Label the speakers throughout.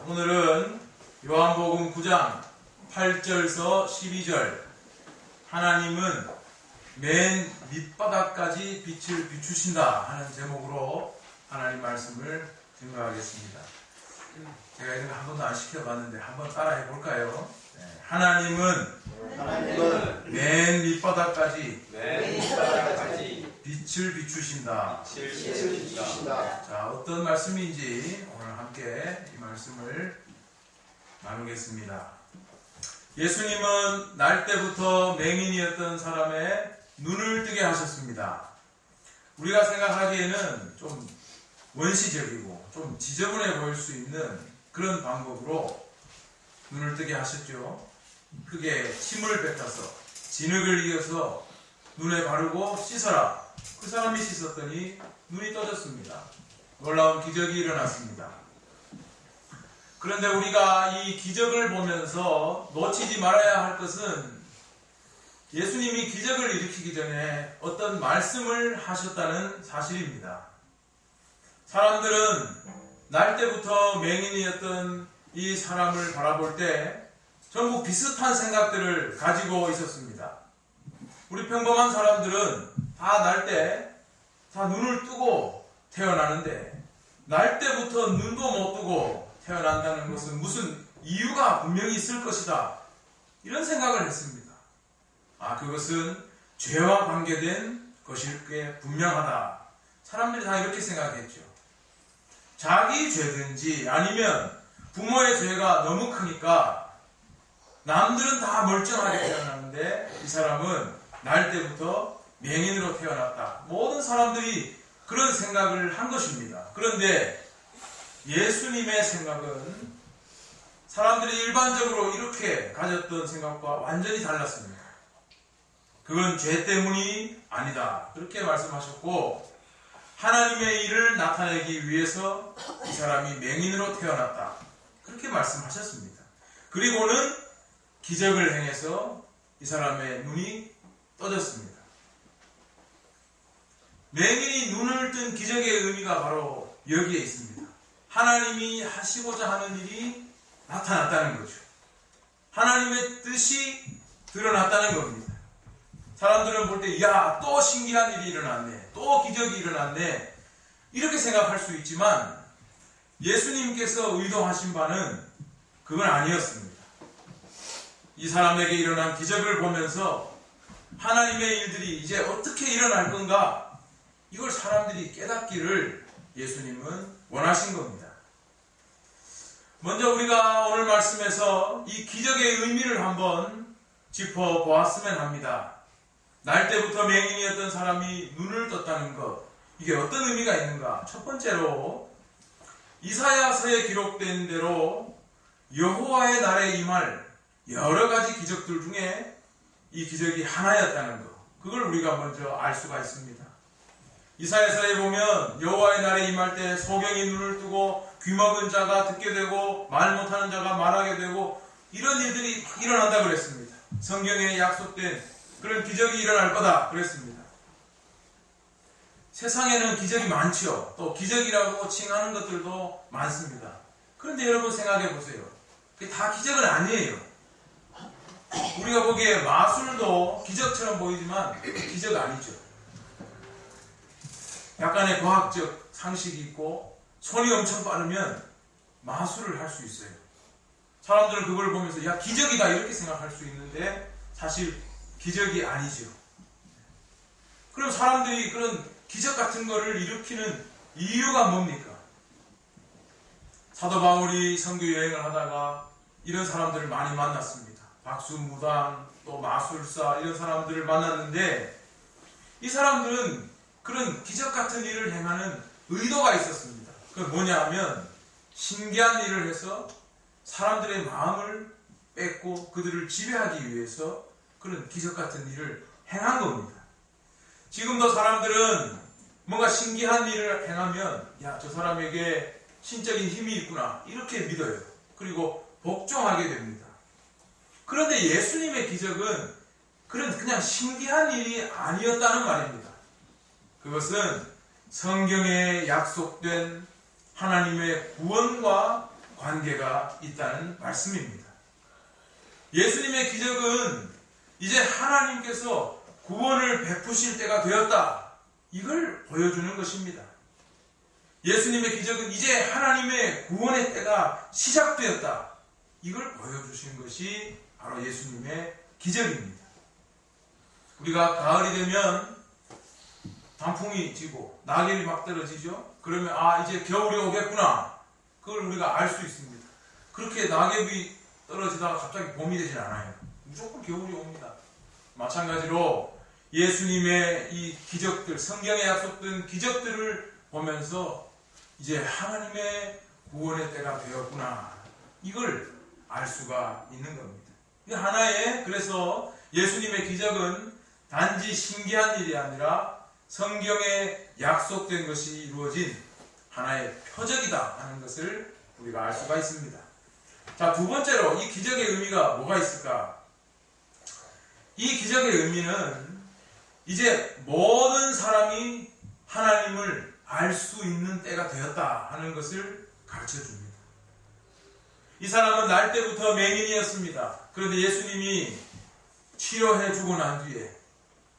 Speaker 1: 오늘은 요한복음 9장 8절서 12절 하나님은 맨 밑바닥까지 빛을 비추신다 하는 제목으로 하나님 말씀을 증거하겠습니다. 제가 이런 거 한 번도 안 시켜봤는데 한번 따라해 볼까요? 하나님은 맨 밑바닥까지 빛을 비추신다. 자, 어떤 말씀인지 오늘 함께 이 말씀을 나누겠습니다. 예수님은 날 때부터 맹인이었던 사람의 눈을 뜨게 하셨습니다. 우리가 생각하기에는 좀 원시적이고 좀 지저분해 보일 수 있는 그런 방법으로 눈을 뜨게 하셨죠. 크게 침을 뱉어서 진흙을 이어서 눈에 바르고 씻어라. 그 사람이 씻었더니 눈이 떠졌습니다. 놀라운 기적이 일어났습니다. 그런데 우리가 이 기적을 보면서 놓치지 말아야 할 것은 예수님이 기적을 일으키기 전에 어떤 말씀을 하셨다는 사실입니다. 사람들은 날 때부터 맹인이었던 이 사람을 바라볼 때 전부 비슷한 생각들을 가지고 있었습니다. 우리 평범한 사람들은 다 날 때 다 눈을 뜨고 태어나는데 날 때부터 눈도 못 뜨고 태어난다는 것은 무슨 이유가 분명히 있을 것이다. 이런 생각을 했습니다. 그것은 죄와 관계된 것일 게 분명하다. 사람들이 다 이렇게 생각했죠. 자기 죄든지 아니면 부모의 죄가 너무 크니까 남들은 다 멀쩡하게 태어났는데 이 사람은 날 때부터 맹인으로 태어났다. 모든 사람들이 그런 생각을 한 것입니다. 그런데 예수님의 생각은 사람들이 일반적으로 이렇게 가졌던 생각과 완전히 달랐습니다. 그건 죄 때문이 아니다. 그렇게 말씀하셨고 하나님의 일을 나타내기 위해서 이 사람이 맹인으로 태어났다. 그렇게 말씀하셨습니다. 그리고는 기적을 행해서 이 사람의 눈이 떠졌습니다. 맹인이 눈을 뜬 기적의 의미가 바로 여기에 있습니다. 하나님이 하시고자 하는 일이 나타났다는 거죠. 하나님의 뜻이 드러났다는 겁니다. 사람들은 볼 때 또 신기한 일이 일어났네. 또 기적이 일어났네. 이렇게 생각할 수 있지만 예수님께서 의도하신 바는 그건 아니었습니다. 이 사람에게 일어난 기적을 보면서 하나님의 일들이 이제 어떻게 일어날 건가? 이걸 사람들이 깨닫기를 예수님은 원하신 겁니다. 먼저 우리가 오늘 말씀에서 이 기적의 의미를 한번 짚어보았으면 합니다. 날 때부터 맹인이었던 사람이 눈을 떴다는 것, 이게 어떤 의미가 있는가? 첫 번째로 이사야서에 기록된 대로 여호와의 날에 임할 여러 가지 기적들 중에 이 기적이 하나였다는 것, 그걸 우리가 먼저 알 수가 있습니다. 이사야서에 보면 여호와의 날에 임할 때 소경이 눈을 뜨고 귀먹은 자가 듣게 되고 말 못하는 자가 말하게 되고 이런 일들이 일어난다고 그랬습니다. 성경에 약속된 그런 기적이 일어날 거다 그랬습니다. 세상에는 기적이 많죠. 또 기적이라고 칭하는 것들도 많습니다. 그런데 여러분 생각해 보세요. 그게 다 기적은 아니에요. 우리가 보기에 마술도 기적처럼 보이지만 기적 아니죠. 약간의 과학적 상식이 있고 손이 엄청 빠르면 마술을 할 수 있어요. 사람들은 그걸 보면서 기적이다 이렇게 생각할 수 있는데 사실 기적이 아니죠. 그럼 사람들이 그런 기적 같은 거를 일으키는 이유가 뭡니까? 사도 바울이 선교 여행을 하다가 이런 사람들을 많이 만났습니다. 박수무당, 또 마술사 이런 사람들을 만났는데 이 사람들은 그런 기적 같은 일을 행하는 의도가 있었습니다. 그건 뭐냐 하면 신기한 일을 해서 사람들의 마음을 뺏고 그들을 지배하기 위해서 그런 기적 같은 일을 행한 겁니다. 지금도 사람들은 뭔가 신기한 일을 행하면 저 사람에게 신적인 힘이 있구나 이렇게 믿어요. 그리고 복종하게 됩니다. 그런데 예수님의 기적은 그냥 신기한 일이 아니었다는 말입니다. 그것은 성경에 약속된 하나님의 구원과 관계가 있다는 말씀입니다. 예수님의 기적은 이제 하나님께서 구원을 베푸실 때가 되었다. 이걸 보여주는 것입니다. 예수님의 기적은 이제 하나님의 구원의 때가 시작되었다. 이걸 보여주신 것이 바로 예수님의 기적입니다. 우리가 가을이 되면 단풍이 지고 낙엽이 막 떨어지죠. 그러면 이제 겨울이 오겠구나. 그걸 우리가 알 수 있습니다. 그렇게 낙엽이 떨어지다가 갑자기 봄이 되진 않아요. 무조건 겨울이 옵니다. 마찬가지로 예수님의 이 기적들, 성경에 약속된 기적들을 보면서 이제 하나님의 구원의 때가 되었구나. 이걸 알 수가 있는 겁니다. 그래서 예수님의 기적은 단지 신기한 일이 아니라 성경에 약속된 것이 이루어진 하나의 표적이다 하는 것을 우리가 알 수가 있습니다. 자, 두 번째로 이 기적의 의미가 뭐가 있을까? 이 기적의 의미는 이제 모든 사람이 하나님을 알 수 있는 때가 되었다 하는 것을 가르쳐 줍니다. 이 사람은 날 때부터 맹인이었습니다. 그런데 예수님이 치료해 주고 난 뒤에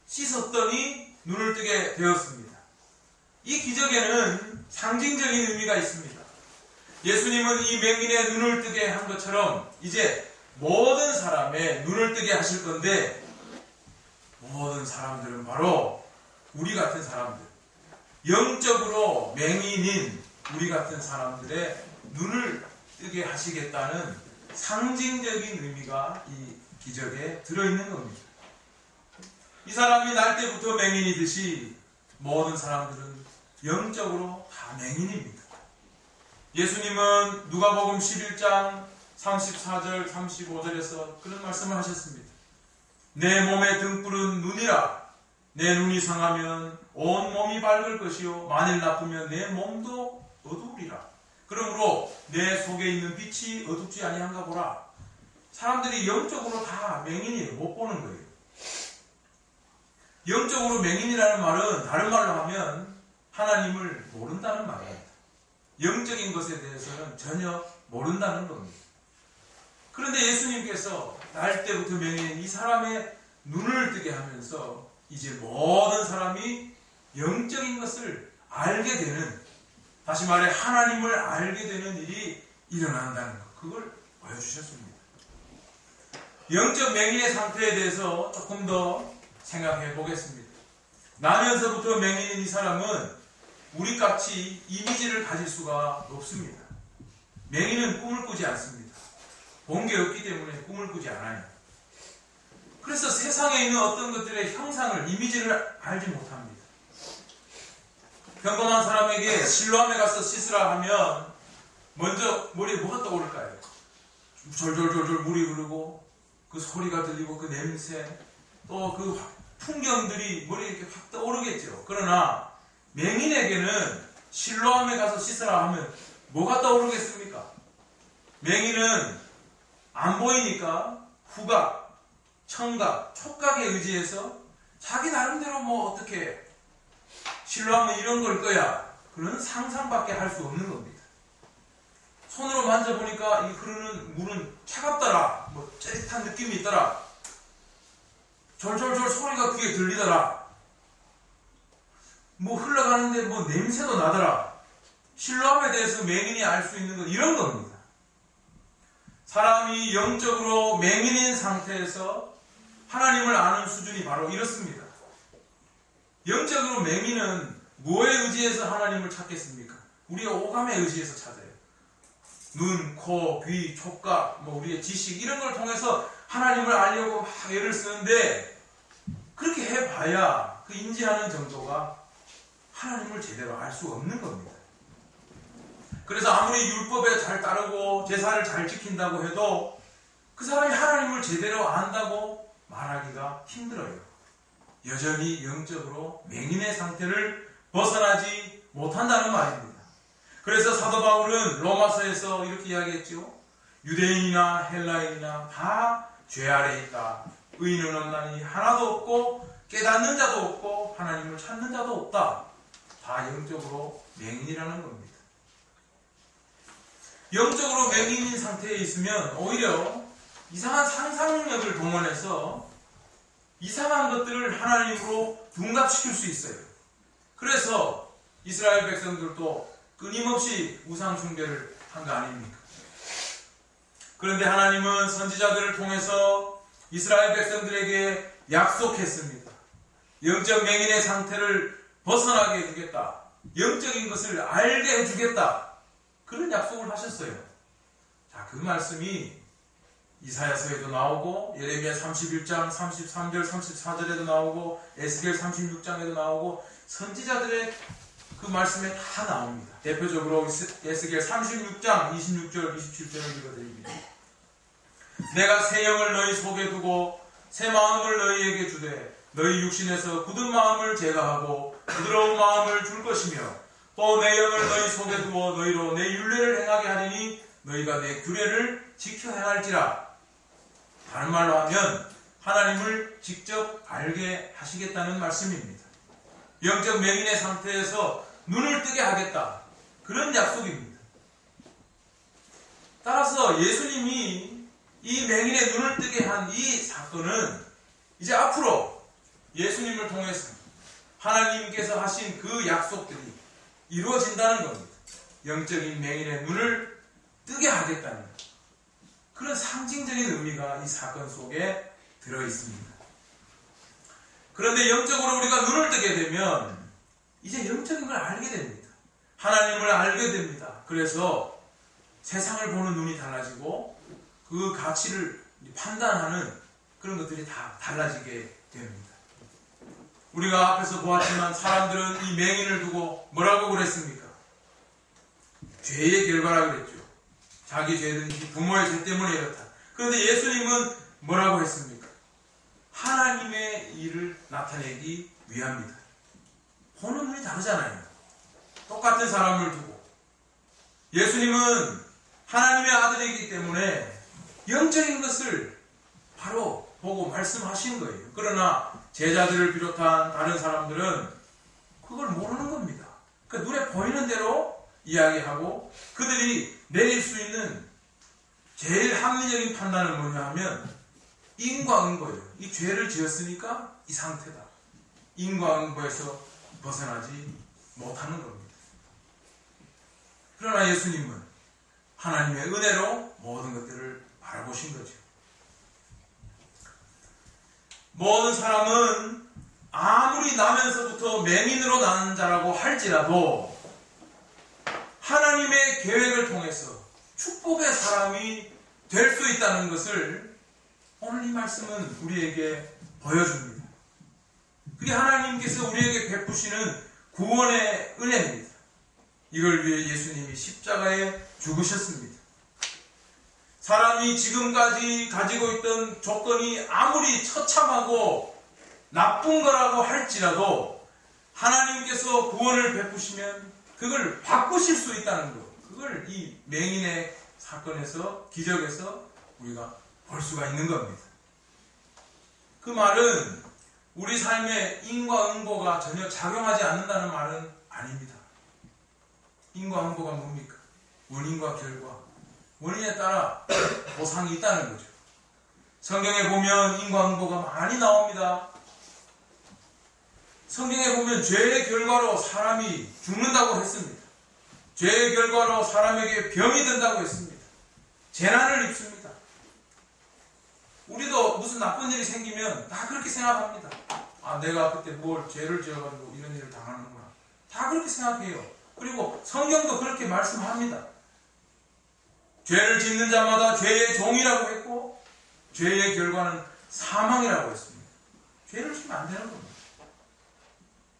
Speaker 1: 씻었더니 눈을 뜨게 되었습니다. 이 기적에는 상징적인 의미가 있습니다. 예수님은 이 맹인의 눈을 뜨게 한 것처럼 이제 모든 사람의 눈을 뜨게 하실 건데, 모든 사람들은 바로 우리 같은 사람들, 영적으로 맹인인 우리 같은 사람들의 눈을 뜨게 하시겠다는 상징적인 의미가 이 기적에 들어있는 겁니다. 이 사람이 날 때부터 맹인이듯이 모든 사람들은 영적으로 다 맹인입니다. 예수님은 누가복음 11장 34절 35절에서 그런 말씀을 하셨습니다. 내 몸의 등불은 눈이라. 내 눈이 상하면 온 몸이 밝을 것이요 만일 나쁘면 내 몸도 어두우리라. 그러므로 내 속에 있는 빛이 어둡지 아니한가 보라. 사람들이 영적으로 다 맹인이에요. 못 보는 거예요. 영적으로 맹인이라는 말은 다른 말로 하면 하나님을 모른다는 말입니다. 영적인 것에 대해서는 전혀 모른다는 겁니다. 그런데 예수님께서 날 때부터 맹인인 이 사람의 눈을 뜨게 하면서 이제 모든 사람이 영적인 것을 알게 되는, 다시 말해 하나님을 알게 되는 일이 일어난다는 것, 그걸 보여주셨습니다. 영적 맹인의 상태에 대해서 조금 더 생각해 보겠습니다. 나면서부터 맹인인 이 사람은 우리같이 이미지를 가질 수가 없습니다. 맹인은 꿈을 꾸지 않습니다. 본 게 없기 때문에 꿈을 꾸지 않아요. 그래서 세상에 있는 어떤 것들의 형상을, 이미지를 알지 못합니다. 평범한 사람에게 실로암에 가서 씻으라 하면 먼저 머리에 뭐가 떠오를까요? 졸졸졸졸 물이 흐르고 그 소리가 들리고 그 냄새, 또 그 풍경들이 머리에 이렇게 확 떠오르겠죠. 그러나 맹인에게는 실로암에 가서 씻으라 하면 뭐가 떠오르겠습니까? 맹인은 안 보이니까 후각, 청각, 촉각에 의지해서 자기 나름대로 뭐 어떻게 실로하면 이런 걸 거야, 그런 상상밖에 할 수 없는 겁니다. 손으로 만져보니까 이 흐르는 물은 차갑더라, 뭐 짜릿한 느낌이 있더라, 졸졸졸 소리가 귀에 들리더라, 뭐 흘러가는데 뭐 냄새도 나더라. 실로함에 대해서 맹인이 알 수 있는 건 이런 겁니다. 사람이 영적으로 맹인인 상태에서 하나님을 아는 수준이 바로 이렇습니다. 영적으로 맹인은 뭐에 의지해서 하나님을 찾겠습니까? 우리의 오감에 의지해서 찾아요. 눈, 코, 귀, 촉각, 뭐 우리의 지식, 이런 걸 통해서 하나님을 알려고 막 애를 쓰는데, 그렇게 해봐야 그 인지하는 정도가 하나님을 제대로 알 수 없는 겁니다. 그래서 아무리 율법에 잘 따르고 제사를 잘 지킨다고 해도 그 사람이 하나님을 제대로 안다고 말하기가 힘들어요. 여전히 영적으로 맹인의 상태를 벗어나지 못한다는 말입니다. 그래서 사도 바울은 로마서에서 이렇게 이야기했죠. 유대인이나 헬라인이나 다 죄 아래 있다. 의인은 없나니 하나도 없고 깨닫는 자도 없고 하나님을 찾는 자도 없다. 다 영적으로 맹인이라는 겁니다. 영적으로 맹인인 상태에 있으면 오히려 이상한 상상력을 동원해서 이상한 것들을 하나님으로 둔갑시킬 수 있어요. 그래서 이스라엘 백성들도 끊임없이 우상 숭배를 한 거 아닙니까? 그런데 하나님은 선지자들을 통해서 이스라엘 백성들에게 약속했습니다. 영적 맹인의 상태를 벗어나게 해주겠다. 영적인 것을 알게 해주겠다. 그런 약속을 하셨어요. 자, 그 말씀이 이사야서에도 나오고 예레미야 31장 33절 34절에도 나오고 에스겔 36장에도 나오고 선지자들의 그 말씀에 다 나옵니다. 대표적으로 에스겔 36장 26절 27절을 읽어드립니다. 내가 새 영을 너희 속에 두고 새 마음을 너희에게 주되 너희 육신에서 굳은 마음을 제거하고 부드러운 마음을 줄 것이며 또 내 영을 너희 속에 두어 너희로 내 율례를 행하게 하리니 너희가 내 규례를 지켜 행할지라. 다른 말로 하면 하나님을 직접 알게 하시겠다는 말씀입니다. 영적 맹인의 상태에서 눈을 뜨게 하겠다. 그런 약속입니다. 따라서 예수님이 이 맹인의 눈을 뜨게 한 이 사건은 이제 앞으로 예수님을 통해서 하나님께서 하신 그 약속들이 이루어진다는 겁니다. 영적인 맹인의 눈을 뜨게 하겠다는 그런 상징적인 의미가 이 사건 속에 들어있습니다. 그런데 영적으로 우리가 눈을 뜨게 되면 이제 영적인 걸 알게 됩니다. 하나님을 알게 됩니다. 그래서 세상을 보는 눈이 달라지고 그 가치를 판단하는 그런 것들이 다 달라지게 됩니다. 우리가 앞에서 보았지만 사람들은 이 맹인을 두고 뭐라고 그랬습니까? 죄의 결과라고 그랬죠. 자기 죄든지 부모의 죄 때문에 이렇다. 그런데 예수님은 뭐라고 했습니까? 하나님의 일을 나타내기 위함이다. 보는 눈이 다르잖아요. 똑같은 사람을 두고. 예수님은 하나님의 아들이기 때문에 영적인 것을 바로 보고 말씀하신 거예요. 그러나 제자들을 비롯한 다른 사람들은 그걸 모르는 겁니다. 그러니까 눈에 보이는 대로 이야기하고 그들이 내릴 수 있는 제일 합리적인 판단은 뭐냐 하면 인과응보예요. 이 죄를 지었으니까 이 상태다. 인과응보에서 벗어나지 못하는 겁니다. 그러나 예수님은 하나님의 은혜로 모든 것들을 바라보신 거죠. 모든 사람은 아무리 나면서부터 맹인으로 나는 자라고 할지라도 하나님의 계획을 통해서 축복의 사람이 될 수 있다는 것을 오늘 이 말씀은 우리에게 보여줍니다. 그게 하나님께서 우리에게 베푸시는 구원의 은혜입니다. 이걸 위해 예수님이 십자가에 죽으셨습니다. 사람이 지금까지 가지고 있던 조건이 아무리 처참하고 나쁜 거라고 할지라도 하나님께서 구원을 베푸시면 그걸 바꾸실 수 있다는 것. 그걸 이 맹인의 사건에서 기적에서 우리가 볼 수가 있는 겁니다. 그 말은 우리 삶에 인과응보가 전혀 작용하지 않는다는 말은 아닙니다. 인과응보가 뭡니까? 원인과 결과. 원인에 따라 보상이 있다는 거죠. 성경에 보면 인과응보가 많이 나옵니다. 성경에 보면 죄의 결과로 사람이 죽는다고 했습니다. 죄의 결과로 사람에게 병이 든다고 했습니다. 재난을 입습니다. 우리도 무슨 나쁜 일이 생기면 다 그렇게 생각합니다. 아, 내가 그때 뭘 죄를 지어가지고 이런 일을 당하는구나. 다 그렇게 생각해요. 그리고 성경도 그렇게 말씀합니다. 죄를 짓는 자마다 죄의 종이라고 했고 죄의 결과는 사망이라고 했습니다. 죄를 지면 안 되는 겁니다.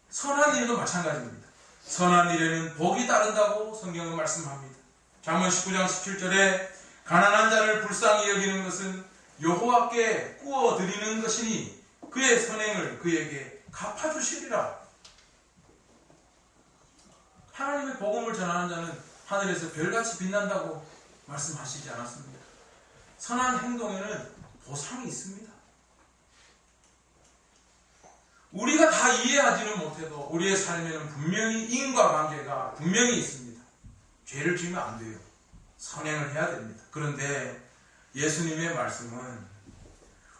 Speaker 1: 선한 일도 마찬가지입니다. 선한 일에는 복이 따른다고 성경은 말씀합니다. 잠언 19장 17절에 가난한 자를 불쌍히 여기는 것은 여호와께 구워 드리는 것이니 그의 선행을 그에게 갚아주시리라. 하나님의 복음을 전하는 자는 하늘에서 별같이 빛난다고 말씀하시지 않았습니까? 선한 행동에는 보상이 있습니다. 우리가 다 이해하지는 못해도 우리의 삶에는 분명히 인과관계가 분명히 있습니다. 죄를 지으면 안 돼요. 선행을 해야 됩니다. 그런데 예수님의 말씀은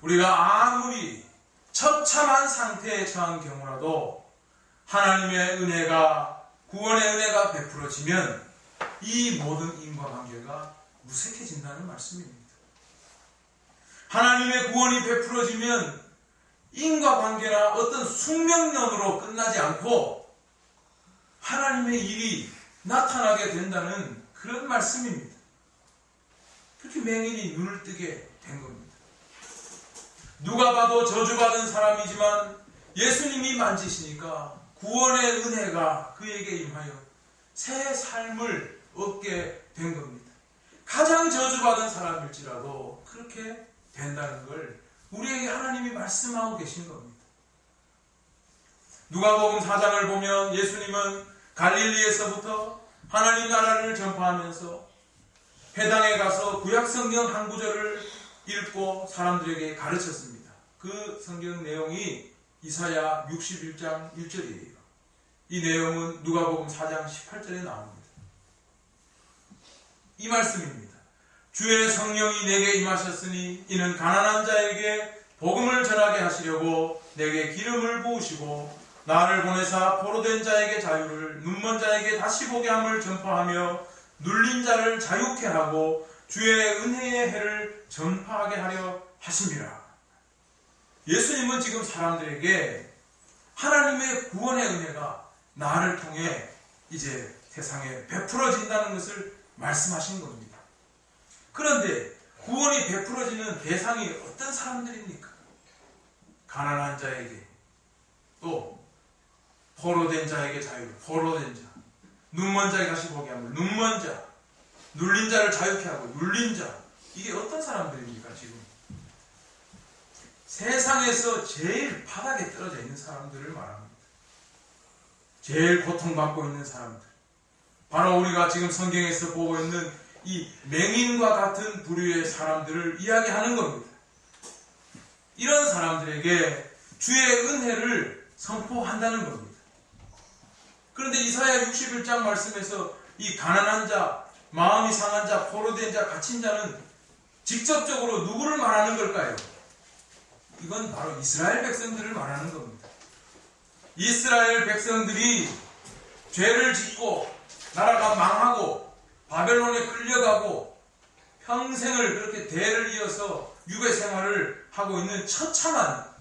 Speaker 1: 우리가 아무리 처참한 상태에 처한 경우라도 하나님의 은혜가, 구원의 은혜가 베풀어지면 이 모든 인과관계가 무색해진다는 말씀입니다. 하나님의 구원이 베풀어지면 인과관계나 어떤 숙명론으로 끝나지 않고 하나님의 일이 나타나게 된다는 그런 말씀입니다. 그렇게 맹인이 눈을 뜨게 된 겁니다. 누가 봐도 저주받은 사람이지만 예수님이 만지시니까 구원의 은혜가 그에게 임하여 새 삶을 얻게 된 겁니다. 가장 저주받은 사람일지라도 그렇게 된다는 걸 우리에게 하나님이 말씀하고 계신 겁니다. 누가복음 4장을 보면 예수님은 갈릴리에서부터 하나님 나라를 전파하면서 회당에 가서 구약 성경 한 구절을 읽고 사람들에게 가르쳤습니다. 그 성경 내용이 이사야 61장 1절이에요. 이 내용은 누가복음 4장 18절에 나옵니다. 이 말씀입니다. 주의 성령이 내게 임하셨으니 이는 가난한 자에게 복음을 전하게 하시려고 내게 기름을 부으시고 나를 보내사 포로된 자에게 자유를, 눈먼 자에게 다시 보게 함을 전파하며 눌린 자를 자유케 하고 주의 은혜의 해를 전파하게 하려 하심이라. 예수님은 지금 사람들에게 하나님의 구원의 은혜가 나를 통해 이제 세상에 베풀어진다는 것을 말씀하신 겁니다. 그런데 구원이 베풀어지는 대상이 어떤 사람들입니까? 가난한 자에게, 또 포로된 자에게 자유를, 포로된 자, 눈먼 자에게 다시 보게 하면 눈먼 자, 눌린 자를 자유케 하고 눌린 자. 이게 어떤 사람들입니까? 지금 세상에서 제일 바닥에 떨어져 있는 사람들을 말합니다. 제일 고통받고 있는 사람들, 바로 우리가 지금 성경에서 보고 있는 이 맹인과 같은 부류의 사람들을 이야기하는 겁니다. 이런 사람들에게 주의 은혜를 선포한다는 겁니다. 그런데 이사야 61장 말씀에서 이 가난한 자, 마음이 상한 자, 포로된 자, 갇힌 자는 직접적으로 누구를 말하는 걸까요? 이건 바로 이스라엘 백성들을 말하는 겁니다. 이스라엘 백성들이 죄를 짓고 나라가 망하고 바벨론에 끌려가고 평생을 그렇게 대를 이어서 유배 생활을 하고 있는 처참한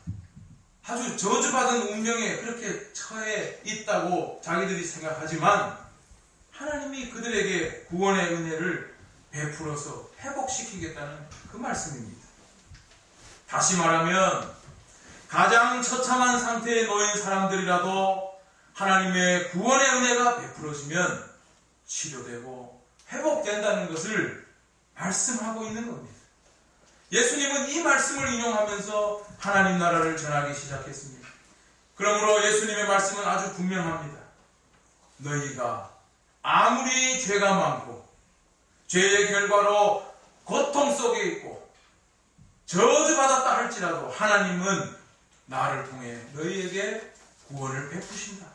Speaker 1: 아주 저주받은 운명에 그렇게 처해 있다고 자기들이 생각하지만 하나님이 그들에게 구원의 은혜를 베풀어서 회복시키겠다는 그 말씀입니다. 다시 말하면 가장 처참한 상태에 놓인 사람들이라도 하나님의 구원의 은혜가 베풀어지면 치료되고 회복된다는 것을 말씀하고 있는 겁니다. 예수님은 이 말씀을 인용하면서 하나님 나라를 전하기 시작했습니다. 그러므로 예수님의 말씀은 아주 분명합니다. 너희가 아무리 죄가 많고 죄의 결과로 고통 속에 있고 저주받았다 할지라도 하나님은 나를 통해 너희에게 구원을 베푸신다.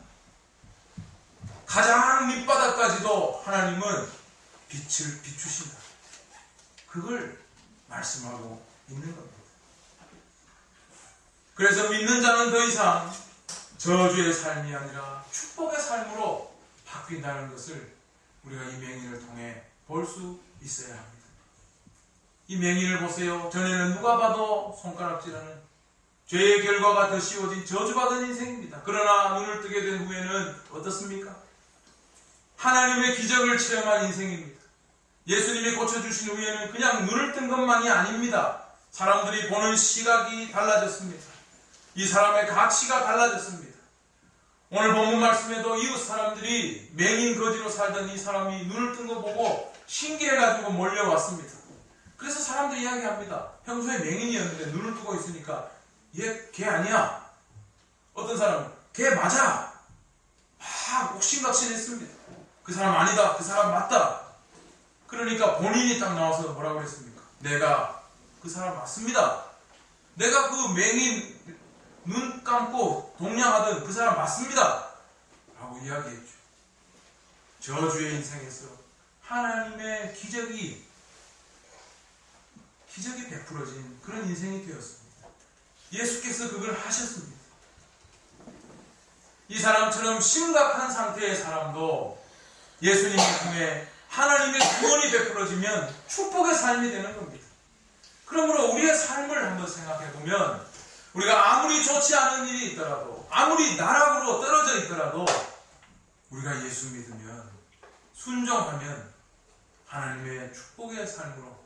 Speaker 1: 가장 밑바닥까지도 하나님은 빛을 비추신다. 그걸 말씀하고 있는 겁니다. 그래서 믿는 자는 더 이상 저주의 삶이 아니라 축복의 삶으로 바뀐다는 것을 우리가 이 맹인을 통해 볼 수 있어야 합니다. 이 맹인을 보세요. 전에는 누가 봐도 손가락질하는 죄의 결과가 더 씌워진 저주받은 인생입니다. 그러나 눈을 뜨게 된 후에는 어떻습니까? 하나님의 기적을 체험한 인생입니다. 예수님이 고쳐주신 후에는 그냥 눈을 뜬 것만이 아닙니다. 사람들이 보는 시각이 달라졌습니다. 이 사람의 가치가 달라졌습니다. 오늘 본문 말씀에도 이웃 사람들이 맹인 거지로 살던 이 사람이 눈을 뜬 거 보고 신기해가지고 몰려왔습니다. 그래서 사람들이 이야기합니다. 평소에 맹인이었는데 눈을 뜨고 있으니까 얘 걔 아니야. 어떤 사람은 걔 맞아. 막 옥신각신했습니다. 그 사람 아니다. 그 사람 맞다. 그러니까 본인이 딱 나와서 뭐라고 그랬습니까? 내가 그 사람 맞습니다. 내가 그 맹인 눈 감고 동냥하던 그 사람 맞습니다. 라고 이야기했죠. 저주의 인생에서 하나님의 기적이 베풀어진 그런 인생이 되었습니다. 예수께서 그걸 하셨습니다. 이 사람처럼 심각한 상태의 사람도 예수님을 통해 하나님의 구원이 베풀어지면 축복의 삶이 되는 겁니다. 그러므로 우리의 삶을 한번 생각해 보면 우리가 아무리 좋지 않은 일이 있더라도, 아무리 나락으로 떨어져 있더라도 우리가 예수 믿으면, 순종하면 하나님의 축복의 삶으로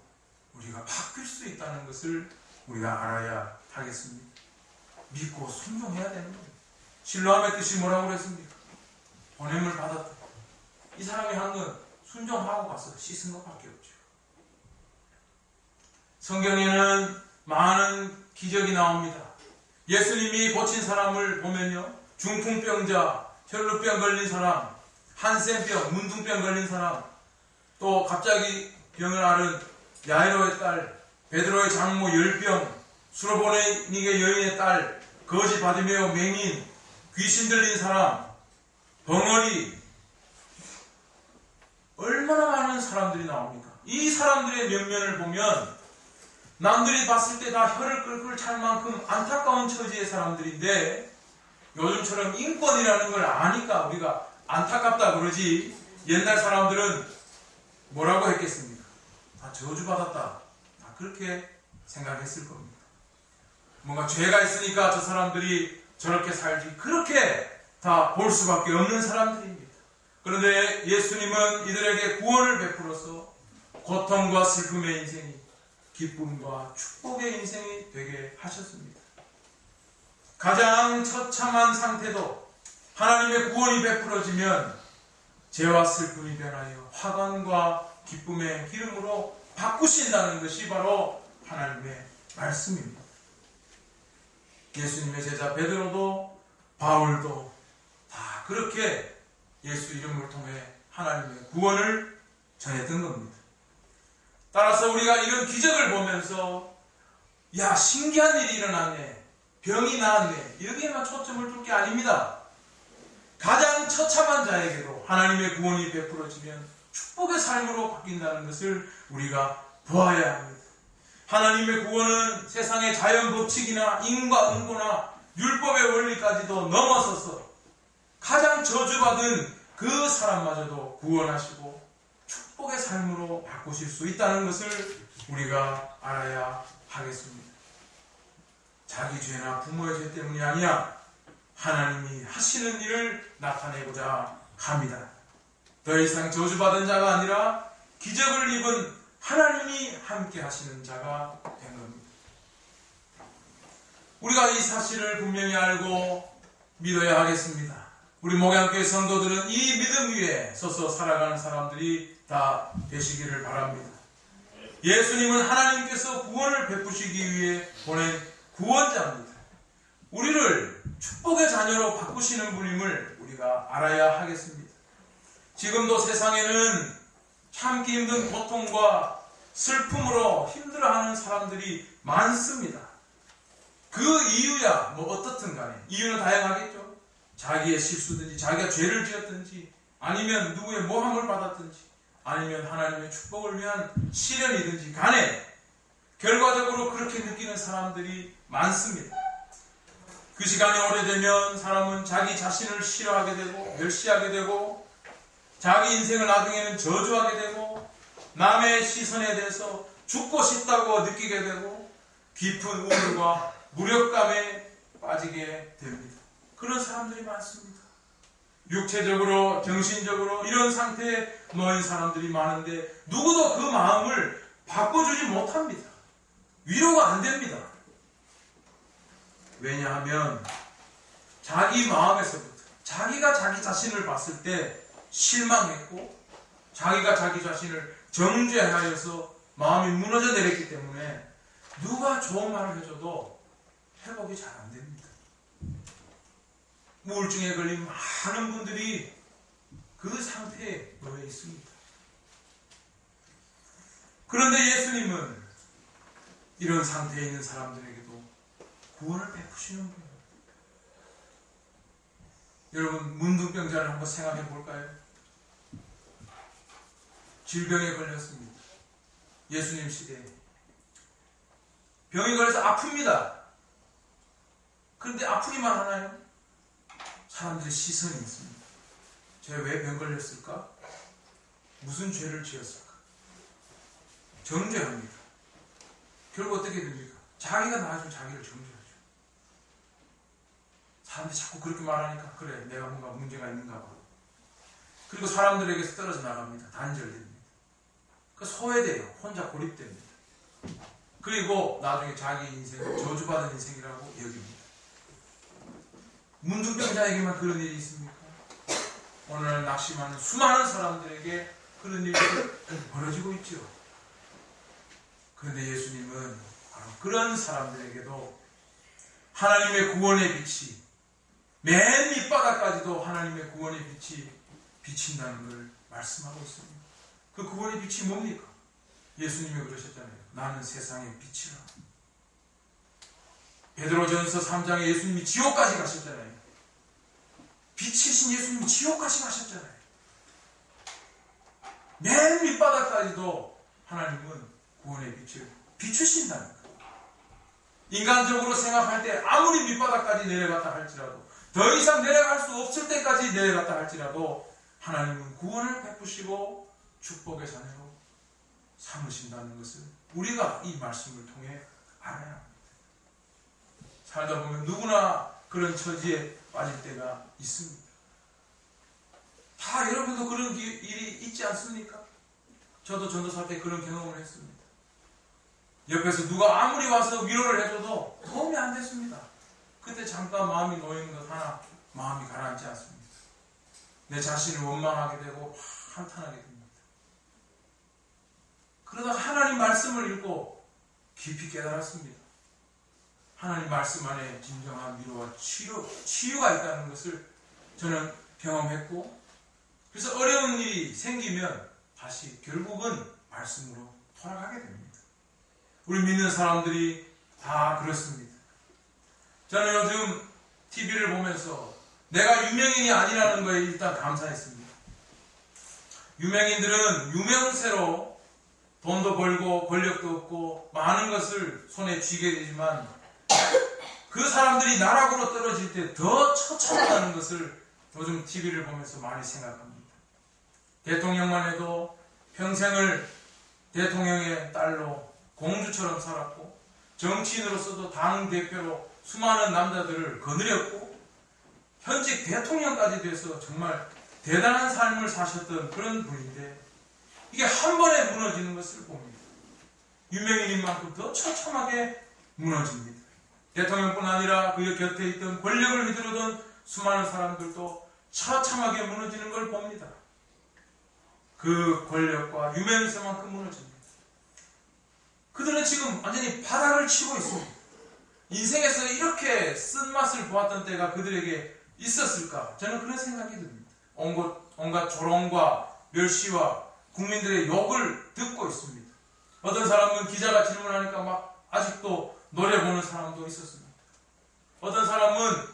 Speaker 1: 우리가 바뀔 수 있다는 것을 우리가 알아야 하겠습니다. 믿고 순종해야 되는 겁니다. 실로암의 뜻이 뭐라고 그랬습니까? 보냄을 받았다. 이 사람이 한 건 순종하고 가서 씻은 것밖에 없죠. 성경에는 많은 기적이 나옵니다. 예수님이 고친 사람을 보면요, 중풍병자, 혈루병 걸린 사람, 한센병, 문둥병 걸린 사람, 또 갑자기 병을 앓은 야이로의 딸, 베드로의 장모 열병, 수로보니게 여인의 딸, 거지 바디메오 맹인, 귀신 들린 사람, 벙어리, 얼마나 많은 사람들이 나옵니까? 이 사람들의 면면을 보면 남들이 봤을 때 다 혀를 끌끌 찰 만큼 안타까운 처지의 사람들인데, 요즘처럼 인권이라는 걸 아니까 우리가 안타깝다 그러지, 옛날 사람들은 뭐라고 했겠습니까? 다 저주받았다, 다 그렇게 생각했을 겁니다. 뭔가 죄가 있으니까 저 사람들이 저렇게 살지, 그렇게 다 볼 수밖에 없는 사람들입니다. 그런데 예수님은 이들에게 구원을 베풀어서 고통과 슬픔의 인생이 기쁨과 축복의 인생이 되게 하셨습니다. 가장 처참한 상태도 하나님의 구원이 베풀어지면 죄와 슬픔이 변하여 화관과 기쁨의 기름으로 바꾸신다는 것이 바로 하나님의 말씀입니다. 예수님의 제자 베드로도 바울도 다 그렇게 예수 이름을 통해 하나님의 구원을 전했던 겁니다. 따라서 우리가 이런 기적을 보면서 야, 신기한 일이 일어났네, 병이 나았네, 여기에만 초점을 둘 게 아닙니다. 가장 처참한 자에게도 하나님의 구원이 베풀어지면 축복의 삶으로 바뀐다는 것을 우리가 보아야 합니다. 하나님의 구원은 세상의 자연 법칙이나 인과응보나 율법의 원리까지도 넘어서서 가장 저주받은 그 사람마저도 구원하시고 축복의 삶으로 바꾸실 수 있다는 것을 우리가 알아야 하겠습니다. 자기 죄나 부모의 죄 때문이 아니라 하나님이 하시는 일을 나타내고자 합니다. 더 이상 저주받은 자가 아니라 기적을 입은 하나님이 함께 하시는 자가 된 겁니다. 우리가 이 사실을 분명히 알고 믿어야 하겠습니다. 우리 목양교회 성도들은 이 믿음 위에 서서 살아가는 사람들이 다 되시기를 바랍니다. 예수님은 하나님께서 구원을 베푸시기 위해 보낸 구원자입니다. 우리를 축복의 자녀로 바꾸시는 분임을 우리가 알아야 하겠습니다. 지금도 세상에는 참기 힘든 고통과 슬픔으로 힘들어하는 사람들이 많습니다. 그 이유야 뭐 어떻든 간에 이유는 다양하겠죠. 자기의 실수든지, 자기가 죄를 지었든지, 아니면 누구의 모함을 받았든지, 아니면 하나님의 축복을 위한 시련이든지 간에 결과적으로 그렇게 느끼는 사람들이 많습니다. 그 시간이 오래되면 사람은 자기 자신을 싫어하게 되고 멸시하게 되고 자기 인생을 나중에는 저주하게 되고 남의 시선에 대해서 죽고 싶다고 느끼게 되고 깊은 우울과 무력감에 빠지게 됩니다. 그런 사람들이 많습니다. 육체적으로, 정신적으로 이런 상태에 놓인 사람들이 많은데 누구도 그 마음을 바꿔주지 못합니다. 위로가 안 됩니다. 왜냐하면 자기 마음에서부터 자기가 자기 자신을 봤을 때 실망했고 자기가 자기 자신을 정죄하여서 마음이 무너져 내렸기 때문에 누가 좋은 말을 해줘도 회복이 잘 안 됩니다. 우울증에 걸린 많은 분들이 그 상태에 놓여 있습니다. 그런데 예수님은 이런 상태에 있는 사람들에게도 구원을 베푸시는 분입니다. 여러분, 문둥병자를 한번 생각해 볼까요? 질병에 걸렸습니다. 예수님 시대에. 병이 걸려서 아픕니다. 그런데 아프기만 하나요? 사람들의 시선이 있습니다. 제가 왜 병 걸렸을까? 무슨 죄를 지었을까? 정죄합니다. 결국 어떻게 됩니까? 자기가 나아지면 자기를 정죄하죠. 사람들이 자꾸 그렇게 말하니까 그래, 내가 뭔가 문제가 있는가 봐. 그리고 사람들에게서 떨어져 나갑니다. 단절됩니다. 그 소외돼요. 혼자 고립됩니다. 그리고 나중에 자기 인생을 저주받은 인생이라고 여깁니다. 문둥병자에게만 그런 일이 있습니까? 오늘 낙심하는 수많은 사람들에게 그런 일들이 벌어지고 있죠. 그런데 예수님은 바로 그런 사람들에게도 하나님의 구원의 빛이, 맨 밑바닥까지도 하나님의 구원의 빛이 비친다는 걸 말씀하고 있습니다. 그 구원의 빛이 뭡니까? 예수님이 그러셨잖아요. 나는 세상의 빛이라. 베드로전서 3장에 예수님이 지옥까지 가셨잖아요. 빛이신 예수님이 지옥까지 가셨잖아요. 맨 밑바닥까지도 하나님은 구원의 빛을 비추신다는 거예요. 인간적으로 생각할 때 아무리 밑바닥까지 내려갔다 할지라도, 더 이상 내려갈 수 없을 때까지 내려갔다 할지라도 하나님은 구원을 베푸시고 축복의 자녀로 삼으신다는 것을 우리가 이 말씀을 통해 알아야 합니다. 살다 보면 누구나 그런 처지에 빠질 때가 있습니다. 다 여러분도 그런 일이 있지 않습니까? 저도 전도사 때 그런 경험을 했습니다. 옆에서 누가 아무리 와서 위로를 해줘도 도움이 안 됐습니다. 그때 잠깐 마음이 놓이는 것 하나 마음이 가라앉지 않습니다. 내 자신을 원망하게 되고 한탄하게 됩니다. 그러다가 하나님 말씀을 읽고 깊이 깨달았습니다. 하나님 말씀 안에 진정한 위로와 치유가 있다는 것을 저는 경험했고, 그래서 어려운 일이 생기면 다시 결국은 말씀으로 돌아가게 됩니다. 우리 믿는 사람들이 다 그렇습니다. 저는 요즘 TV를 보면서 내가 유명인이 아니라는 거에 일단 감사했습니다. 유명인들은 유명세로 돈도 벌고 권력도 얻고 많은 것을 손에 쥐게 되지만 그 사람들이 나락으로 떨어질 때 더 처참하다는 것을 요즘 TV를 보면서 많이 생각합니다. 대통령만 해도 평생을 대통령의 딸로 공주처럼 살았고, 정치인으로서도 당대표로 수많은 남자들을 거느렸고, 현직 대통령까지 돼서 정말 대단한 삶을 사셨던 그런 분인데, 이게 한 번에 무너지는 것을 봅니다. 유명인인 만큼 더 처참하게 무너집니다. 대통령뿐 아니라 그 곁에 있던 권력을 휘두르던 수많은 사람들도 처참하게 무너지는 걸 봅니다. 그 권력과 유명세만큼 무너집니다. 그들은 지금 완전히 바닥을 치고 있습니다. 인생에서 이렇게 쓴맛을 보았던 때가 그들에게 있었을까? 저는 그런 생각이 듭니다. 온갖 조롱과 멸시와 국민들의 욕을 듣고 있습니다. 어떤 사람은 기자가 질문하니까 막 아직도 노래 보는 사람도 있었습니다. 어떤 사람은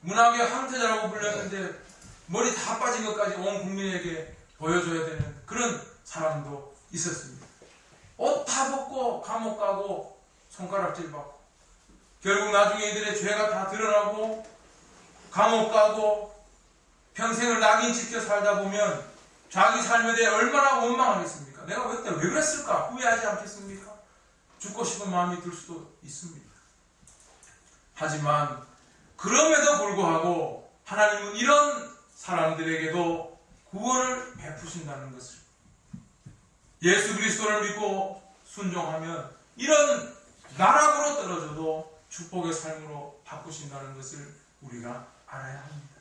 Speaker 1: 문학의 황태자라고 불렸는데 머리 다 빠진 것까지 온 국민에게 보여줘야 되는 그런 사람도 있었습니다. 옷 다 벗고 감옥 가고 손가락질 받고, 결국 나중에 이들의 죄가 다 드러나고 감옥 가고 평생을 낙인 찍혀 살다 보면 자기 삶에 대해 얼마나 원망하겠습니까? 내가 그때 왜 그랬을까? 후회하지 않겠습니까? 죽고 싶은 마음이 들 수도 있습니다. 하지만 그럼에도 불구하고 하나님은 이런 사람들에게도 구원을 베푸신다는 것을, 예수 그리스도를 믿고 순종하면 이런 나락으로 떨어져도 축복의 삶으로 바꾸신다는 것을 우리가 알아야 합니다.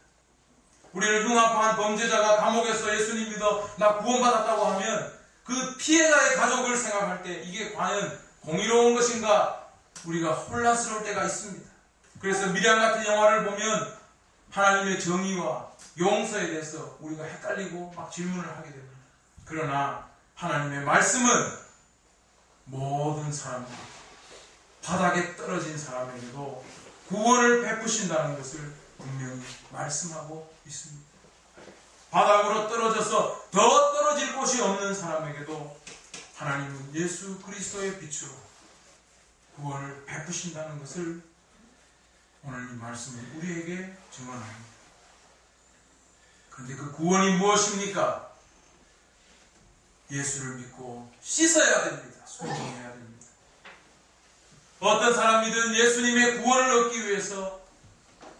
Speaker 1: 우리를 흉악한 범죄자가 감옥에서 예수님 믿어 나 구원받았다고 하면 그 피해자의 가족을 생각할 때 이게 과연 공의로운 것인가 우리가 혼란스러울 때가 있습니다. 그래서 미량 같은 영화를 보면 하나님의 정의와 용서에 대해서 우리가 헷갈리고 막 질문을 하게 됩니다. 그러나 하나님의 말씀은 모든 사람들, 바닥에 떨어진 사람에게도 구원을 베푸신다는 것을 분명히 말씀하고 있습니다. 바닥으로 떨어져서 더 떨어질 곳이 없는 사람에게 중에도 하나님은 예수 그리스도의 빛으로 구원을 베푸신다는 것을 오늘 이 말씀은 우리에게 증언합니다. 그런데 그 구원이 무엇입니까? 예수를 믿고 씻어야 됩니다. 순종해야 됩니다. 어떤 사람이든 예수님의 구원을 얻기 위해서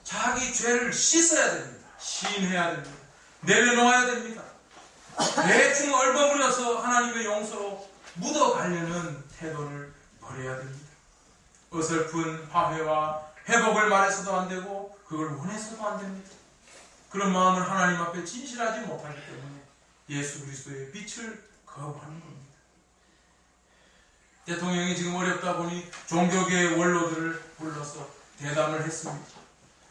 Speaker 1: 자기 죄를 씻어야 됩니다. 시인해야 됩니다. 내려놓아야 됩니다. 대충 얼버무려서 하나님의 용서로 묻어가려는 태도를 버려야 됩니다. 어설픈 화해와 회복을 말해서도 안 되고 그걸 원해서도 안 됩니다. 그런 마음을 하나님 앞에 진실하지 못하기 때문에 예수 그리스도의 빛을 거부하는 겁니다. 대통령이 지금 어렵다 보니 종교계의 원로들을 불러서 대담을 했습니다.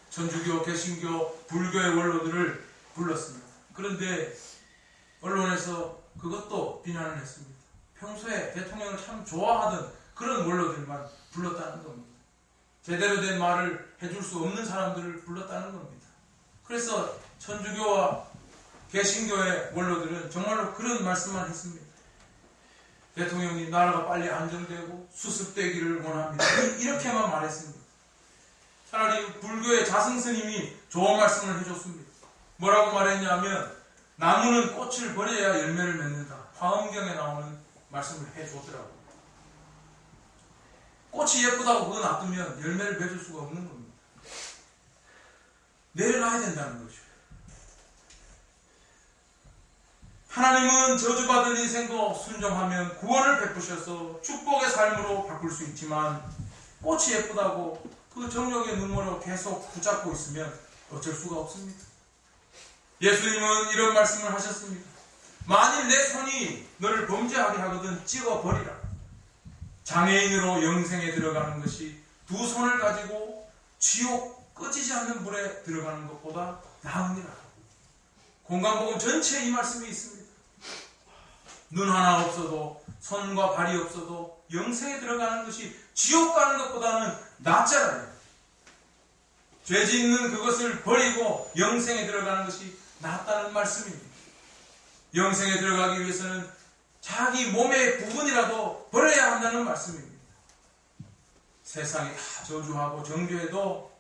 Speaker 1: 천주교, 개신교, 불교의 원로들을 불렀습니다. 그런데 언론에서 그것도 비난을 했습니다. 평소에 대통령을 참 좋아하던 그런 원로들만 불렀다는 겁니다. 제대로 된 말을 해줄 수 없는 사람들을 불렀다는 겁니다. 그래서 천주교와 개신교의 원로들은 정말로 그런 말씀만 했습니다. 대통령이 나라가 빨리 안정되고 수습되기를 원합니다. 이렇게만 말했습니다. 차라리 불교의 자승스님이 좋은 말씀을 해줬습니다. 뭐라고 말했냐면 나무는 꽃을 버려야 열매를 맺는다. 화엄경에 나오는 말씀을 해줬더라고요. 꽃이 예쁘다고 그거 놔두면 열매를 맺을 수가 없는 겁니다. 내려놔야 된다는 거죠. 하나님은 저주받은 인생도 순종하면 구원을 베푸셔서 축복의 삶으로 바꿀 수 있지만 꽃이 예쁘다고 그 정욕의 눈물로 계속 붙잡고 있으면 어쩔 수가 없습니다. 예수님은 이런 말씀을 하셨습니다. 만일 내 손이 너를 범죄하게 하거든 찍어버리라. 장애인으로 영생에 들어가는 것이 두 손을 가지고 지옥 꺼지지 않는 불에 들어가는 것보다 나으니라. 공간복음 전체에 이 말씀이 있습니다. 눈 하나 없어도 손과 발이 없어도 영생에 들어가는 것이 지옥 가는 것보다는 낫잖아요. 죄 짓는 그것을 버리고 영생에 들어가는 것이 낫다는 말씀입니다. 영생에 들어가기 위해서는 자기 몸의 부분이라도 버려야 한다는 말씀입니다. 세상이 다 저주하고 정죄해도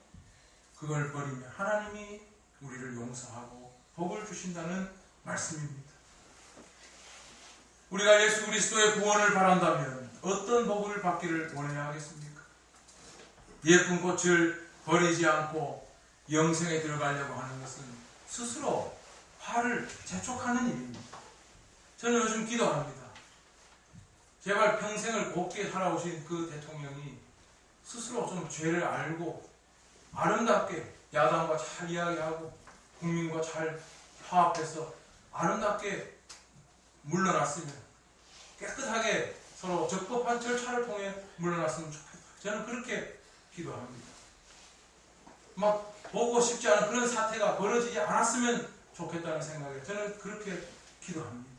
Speaker 1: 그걸 버리면 하나님이 우리를 용서하고 복을 주신다는 말씀입니다. 우리가 예수 그리스도의 구원을 바란다면 어떤 복을 받기를 원해야 하겠습니까? 예쁜 꽃을 버리지 않고 영생에 들어가려고 하는 것은 스스로 화를 재촉하는 일입니다. 저는 요즘 기도합니다. 제발 평생을 곱게 살아오신 그 대통령이 스스로 좀 죄를 알고 아름답게 야당과 잘 이야기하고 국민과 잘 화합해서 아름답게 물러났으면 깨끗하게 서로 적법한 절차를 통해 물러났으면 좋겠다. 저는 그렇게 기도합니다. 막 보고 싶지 않은 그런 사태가 벌어지지 않았으면 좋겠다는 생각에 저는 그렇게 기도합니다.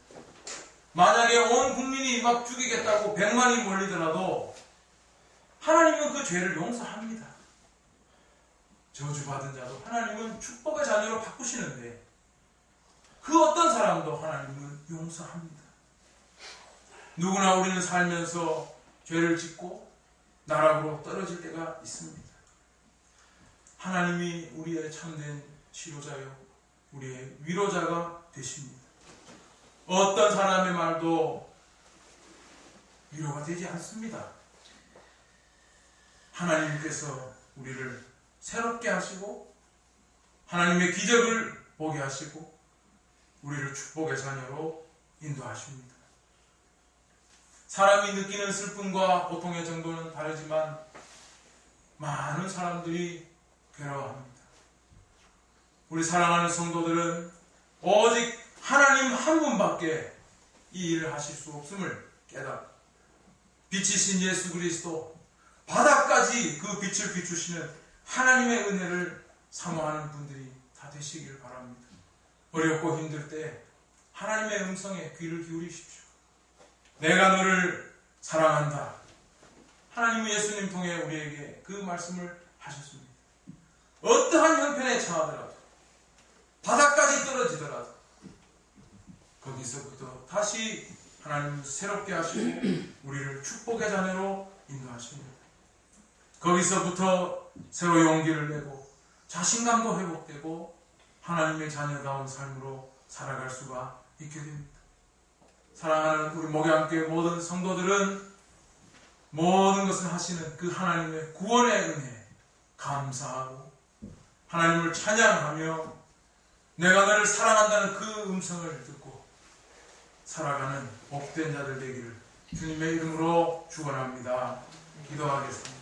Speaker 1: 만약에 온 국민이 막 죽이겠다고 100만이 몰리더라도 하나님은 그 죄를 용서합니다. 저주받은 자도 하나님은 축복의 자녀로 바꾸시는데 그 어떤 사람도 하나님은 용서합니다. 누구나 우리는 살면서 죄를 짓고 나락으로 떨어질 때가 있습니다. 하나님이 우리의 참된 치료자요 우리의 위로자가 되십니다. 어떤 사람의 말도 위로가 되지 않습니다. 하나님께서 우리를 새롭게 하시고 하나님의 기적을 보게 하시고 우리를 축복의 자녀로 인도하십니다. 사람이 느끼는 슬픔과 고통의 정도는 다르지만 많은 사람들이 괴로워합니다. 우리 사랑하는 성도들은 오직 하나님 한 분밖에 이 일을 하실 수 없음을 깨닫고 빛이신 예수 그리스도 바다까지 그 빛을 비추시는 하나님의 은혜를 사모하는 분들이 다 되시길 바랍니다. 어렵고 힘들 때 하나님의 음성에 귀를 기울이십시오. 내가 너를 사랑한다. 하나님은 예수님 통해 우리에게 그 말씀을 하셨습니다. 어떠한 형편에 처하더라도 바다까지 떨어지더라도 거기서부터 다시 하나님 새롭게 하시고 우리를 축복의 자녀로 인도하십니다. 거기서부터 새로 용기를 내고 자신감도 회복되고 하나님의 자녀다운 삶으로 살아갈 수가 있게 됩니다. 사랑하는 우리 목양교회 모든 성도들은 모든 것을 하시는 그 하나님의 구원의 은혜에 감사하고 하나님을 찬양하며 내가 너를 사랑한다는 그 음성을 듣고 살아가는 복된 자들 되기를 주님의 이름으로 축원합니다. 기도하겠습니다.